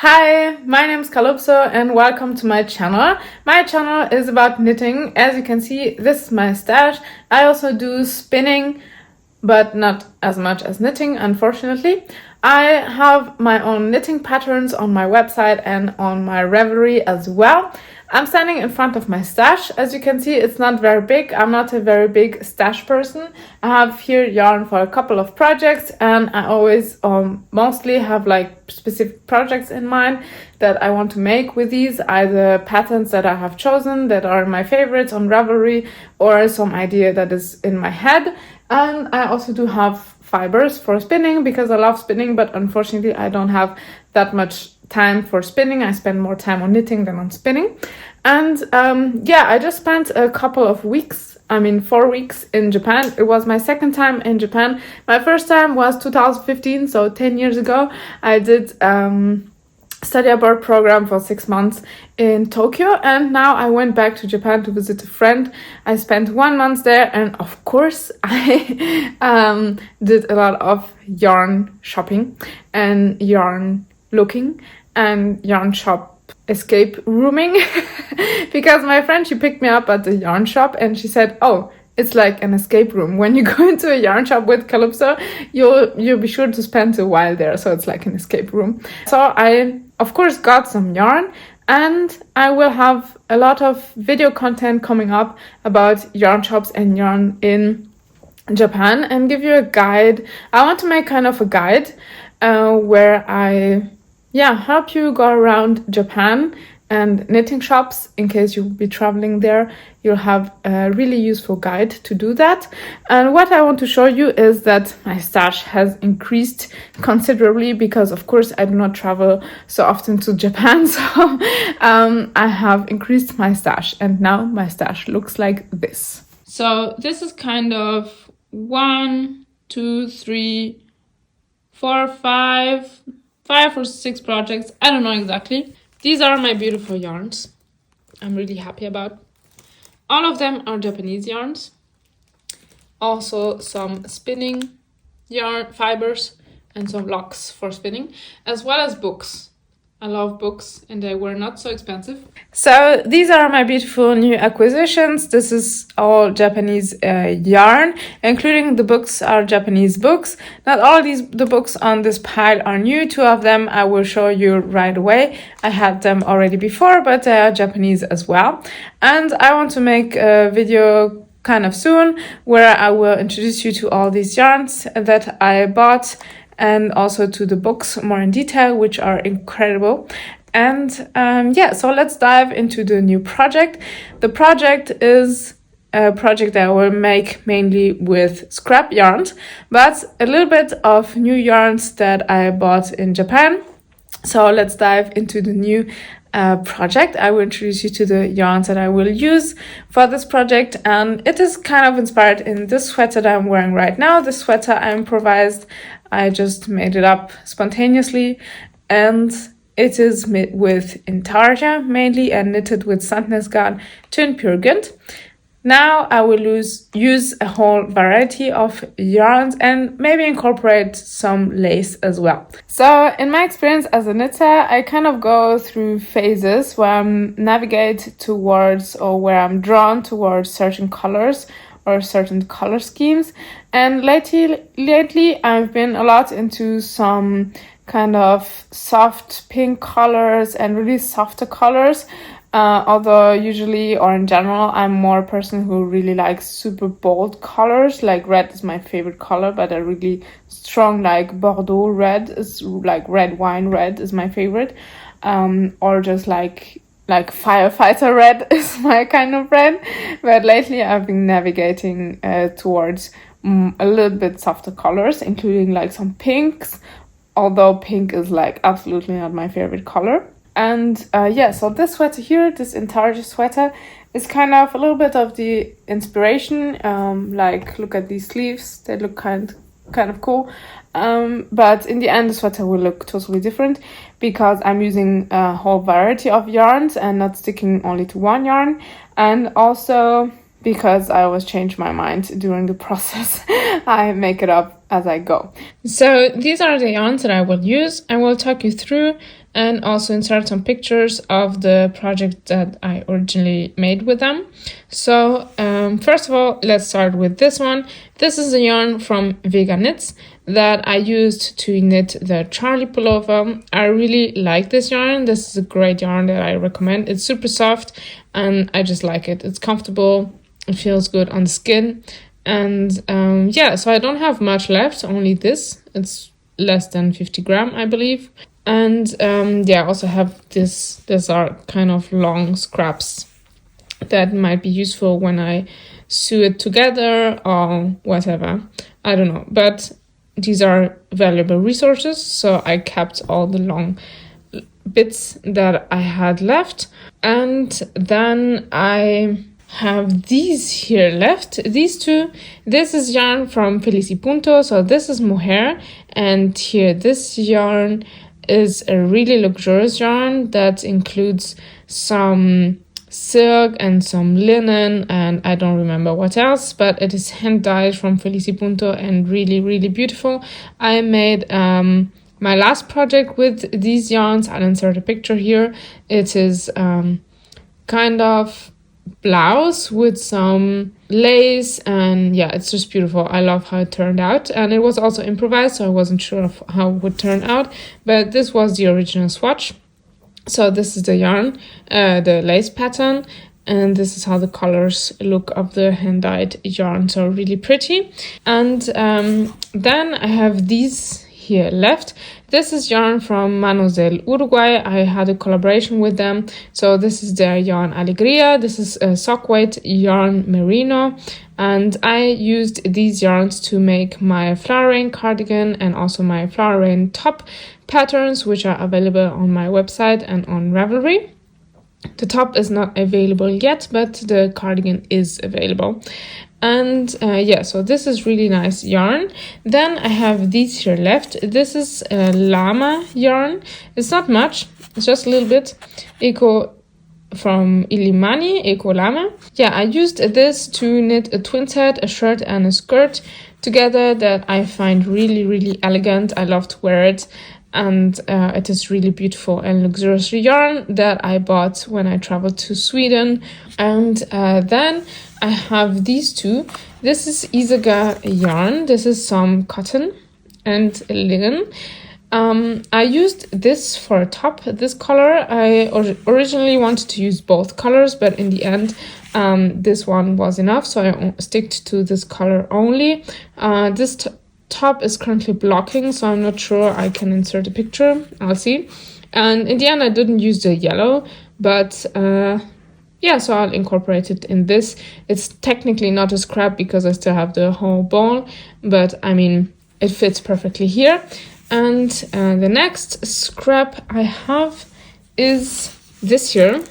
Hi, my name is Calypso and welcome to my channel. My channel is about knitting. As you can see, this is my stash. I also do spinning, but not as much as knitting, unfortunately. I have my own knitting patterns on my website and on my Ravelry as well. I'm standing in front of my stash. As you can see, it's not very big. I'm not a very big stash person. I have here yarn for a couple of projects, and I always mostly have like specific projects in mind that I want to make with these, either patterns that I have chosen that are my favorites on Ravelry or some idea that is in my head. And I also do have fibers for spinning because I love spinning, but unfortunately I don't have that much time for spinning. I spend more time on knitting than on spinning. And I just spent a couple of weeks, 4 weeks in Japan. It was my second time in Japan. My first time was 2015, so 10 years ago. I did study abroad program for 6 months in Tokyo, and now I went back to Japan to visit a friend. I spent 1 month there, and of course I did a lot of yarn shopping and yarn looking and yarn shop escape rooming because my friend, she picked me up at the yarn shop and she said, oh, it's like an escape room. When you go into a yarn shop with Calypso, you'll be sure to spend a while there. So it's like an escape room. So I, of course, got some yarn, and I will have a lot of video content coming up about yarn shops and yarn in Japan and give you a guide. I want to make kind of a guide where I help you go around Japan and knitting shops. In case you'll be traveling there, you'll have a really useful guide to do that. And what I want to show you is that my stash has increased considerably because, of course, I do not travel so often to Japan. So I have increased my stash, and now my stash looks like this. So this is kind of 1, 2, 3, 4, 5 or 6 projects. I don't know exactly. These are my beautiful yarns I'm really happy about. All of them are Japanese yarns. Also some spinning yarn fibers and some locks for spinning, as well as books. I love books, and they were not so expensive. So these are my beautiful new acquisitions. This is all Japanese yarn, including the books are Japanese books. Not all the books on this pile are new. 2 of them I will show you right away. I had them already before, but they are Japanese as well. And I want to make a video kind of soon where I will introduce you to all these yarns that I bought, and also to the books more in detail, which are incredible. And so let's dive into the new project. The project is a project that I will make mainly with scrap yarns, but a little bit of new yarns that I bought in Japan. So let's dive into the new project. I will introduce you to the yarns that I will use for this project, and it is kind of inspired in this sweater that I'm wearing right now. This sweater I improvised. I just made it up spontaneously, and it is made with intarsia mainly and knitted with Sandnesgarn Tynn Pure Gynt. Now I will use a whole variety of yarns and maybe incorporate some lace as well. So in my experience as a knitter, I kind of go through phases where I navigate towards, or where I'm drawn towards certain colors or certain color schemes. And lately I've been a lot into some kind of soft pink colors and really softer colors. Although usually, or in general, I'm more a person who really likes super bold colors. Like red is my favorite color, but a really strong, like Bordeaux red is like red wine red is my favorite. Or just like firefighter red is my kind of red. But lately I've been navigating towards a little bit softer colors, including like some pinks, although pink is like absolutely not my favorite color. And so this sweater here, this intarsia sweater, is kind of a little bit of the inspiration. Look at these sleeves, they look kind of cool. But in the end, the sweater will look totally different because I'm using a whole variety of yarns and not sticking only to one yarn. And also because I always change my mind during the process. I make it up as I go. So these are the yarns that I will use. I will talk you through and also insert some pictures of the project that I originally made with them. So first of all, let's start with this one. This is a yarn from Vega knits that I used to knit the Charlie pullover. I really like this yarn. This is a great yarn that I recommend. It's super soft and I just like it. It's comfortable, it feels good on the skin. And yeah, so I don't have much left, only this. It's less than 50 gram, I believe. And yeah, I also have this. These are kind of long scraps that might be useful when I sew it together or whatever. I don't know, but these are valuable resources. So I kept all the long bits that I had left. And then I have these here left, these two. This is yarn from Feliz Punto, so this is Mohair, and here this yarn is a really luxurious yarn that includes some silk and some linen and I don't remember what else, but it is hand dyed from Feliz Punto and really, really beautiful. I made my last project with these yarns. I'll insert a picture here. It is kind of blouse with some lace, and yeah, it's just beautiful. I love how it turned out, and it was also improvised, so I wasn't sure of how it would turn out, but this was the original swatch. So this is the yarn, the lace pattern, and this is how the colors look of the hand-dyed yarn, so really pretty. And then I have these here left. This is yarn from Manos del Uruguay. I had a collaboration with them. So this is their yarn Alegría. This is a sock weight yarn merino. And I used these yarns to make my flower rain cardigan and also my flower rain top patterns, which are available on my website and on Ravelry. The top is not available yet, but the cardigan is available. And yeah, so this is really nice yarn. Then I have these here left. This is a llama yarn. It's not much, it's just a little bit. Eco from Illimani Lama. Yeah, I used this to knit a twin set, a shirt and a skirt together that I find really, really elegant. I love to wear it. And it is really beautiful and luxurious yarn that I bought when I traveled to Sweden. And then I have these two. This is Isager yarn. This is some cotton and linen. I used this for a top, this color. I originally wanted to use both colors, but in the end, this one was enough. So I stick to this color only. This top is currently blocking, so I'm not sure I can insert a picture. I'll see. And in the end, I didn't use the yellow, but yeah, so I'll incorporate it in this. It's technically not a scrap because I still have the whole ball, but I mean, it fits perfectly here. And the next scrap I have is this here.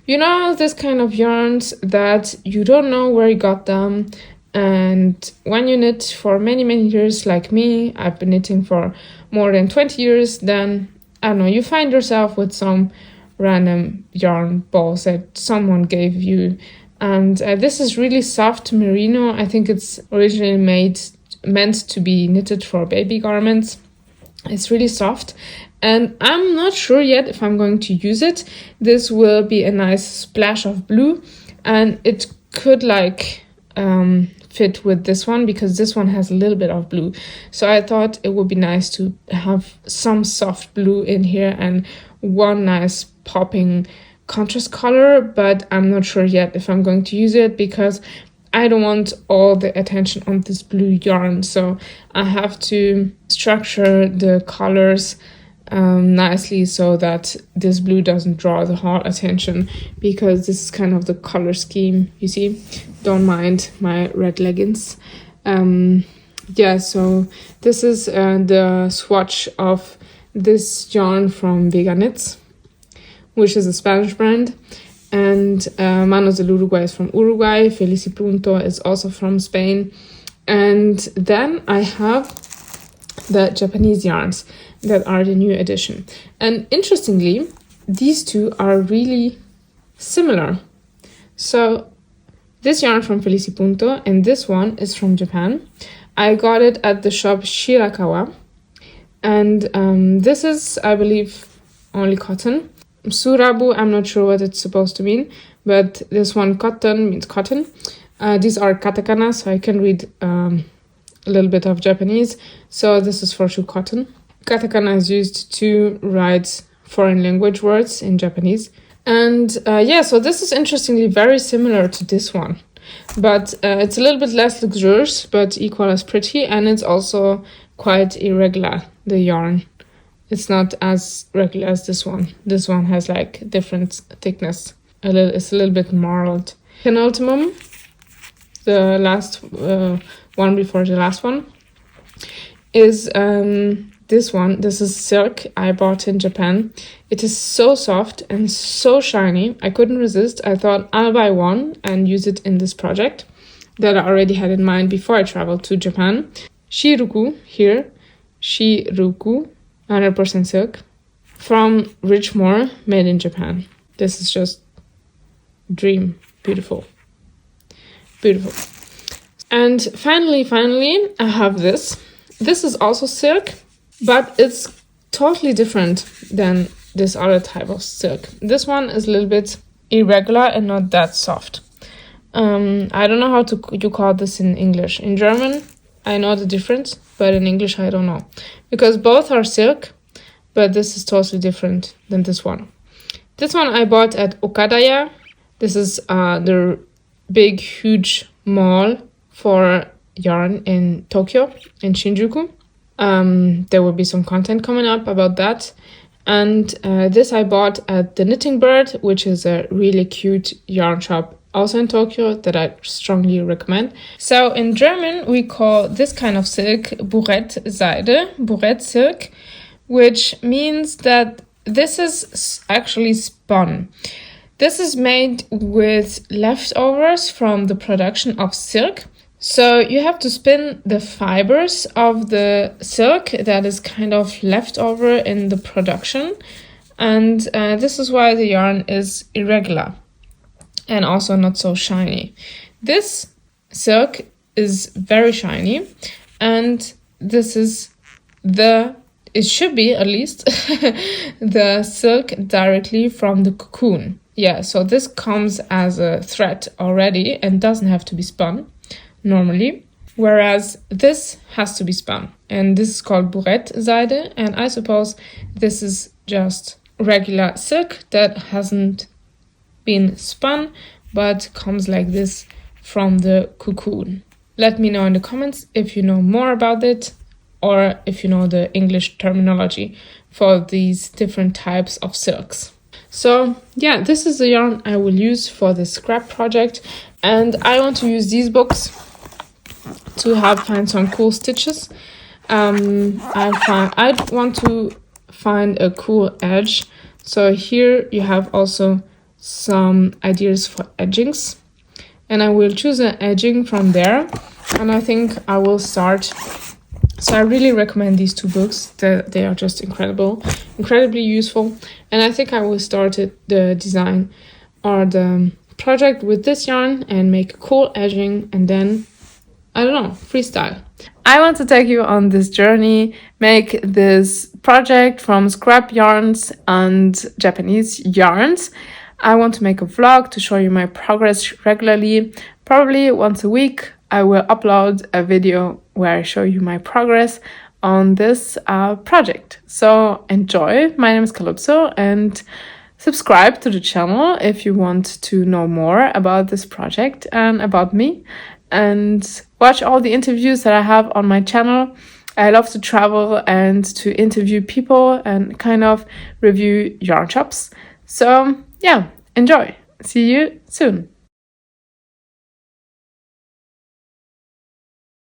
You know, this kind of yarns that you don't know where you got them. And when you knit for many, many years, like me, I've been knitting for more than 20 years, then, I don't know, you find yourself with some random yarn balls that someone gave you. And this is really soft merino. I think it's originally meant to be knitted for baby garments. It's really soft. And I'm not sure yet if I'm going to use it. This will be a nice splash of blue. And it could like fit with this one because this one has a little bit of blue. So I thought it would be nice to have some soft blue in here and one nice popping contrast color, but I'm not sure yet if I'm going to use it because I don't want all the attention on this blue yarn. So I have to structure the colors nicely so that this blue doesn't draw the whole attention, because this is kind of the color scheme, you see. Don't mind my red leggings. Yeah, so this is the swatch of this yarn from Vega knits, which is a Spanish brand, and Manos del Uruguay is from Uruguay. Feliz Punto is also from Spain. And then I have the Japanese yarns that are the new edition. And interestingly, these two are really similar. So this yarn from Feliz Punto and this one is from Japan. I got it at the shop Shirakawa. And this is, I believe, only cotton. Surabu, I'm not sure what it's supposed to mean, but this one cotton means cotton. These are katakana, so I can read a little bit of Japanese. So this is for sure cotton. Katakana is used to write foreign language words in Japanese. And yeah, so this is interestingly very similar to this one. But it's a little bit less luxurious, but equal as pretty. And it's also quite irregular, the yarn. It's not as regular as this one. This one has like different thickness. It's a little bit marled. Penultimum, the last one before the last one, is this one. This is silk I bought in Japan. It is so soft and so shiny. I couldn't resist. I thought I'll buy one and use it in this project that I already had in mind before I traveled to Japan. Shiruku here. Shiruku, 100% silk. From Richmore, made in Japan. This is just dream. Beautiful. Beautiful. And finally, I have this. This is also silk, but it's totally different than this other type of silk. This one is a little bit irregular and not that soft. I don't know how you call this in English. In German, I know the difference, but in English, I don't know. Because both are silk, but this is totally different than this one. This one I bought at Okadaya. This is the big, huge mall for yarn in Tokyo, in Shinjuku. There will be some content coming up about that. And this I bought at the Knitting Bird, which is a really cute yarn shop also in Tokyo that I strongly recommend. So in German, we call this kind of silk Burettseide, Burett silk, which means that this is actually spun. This is made with leftovers from the production of silk. So you have to spin the fibers of the silk that is kind of left over in the production. And this is why the yarn is irregular and also not so shiny. This silk is very shiny, and this is it should be at least, the silk directly from the cocoon. Yeah, so this comes as a thread already and doesn't have to be spun normally, whereas this has to be spun. And this is called Burettseide, and I suppose this is just regular silk that hasn't been spun, but comes like this from the cocoon. Let me know in the comments if you know more about it, or if you know the English terminology for these different types of silks. So yeah, this is the yarn I will use for the scrap project, and I want to use these books to find some cool stitches. I want to find a cool edge. So here you have also some ideas for edgings, and I will choose an edging from there, and I think I will start. So I really recommend these two books. They are just incredibly useful, and I think I will start the design or the project with this yarn and make a cool edging, and then I don't know, freestyle. I want to take you on this journey, make this project from scrap yarns and Japanese yarns. I want to make a vlog to show you my progress regularly. Probably once a week, I will upload a video where I show you my progress on this project. So enjoy. My name is Calypso, and subscribe to the channel if you want to know more about this project and about me. And watch all the interviews that I have on my channel. I love to travel and to interview people and kind of review yarn shops. So yeah, enjoy. See you soon.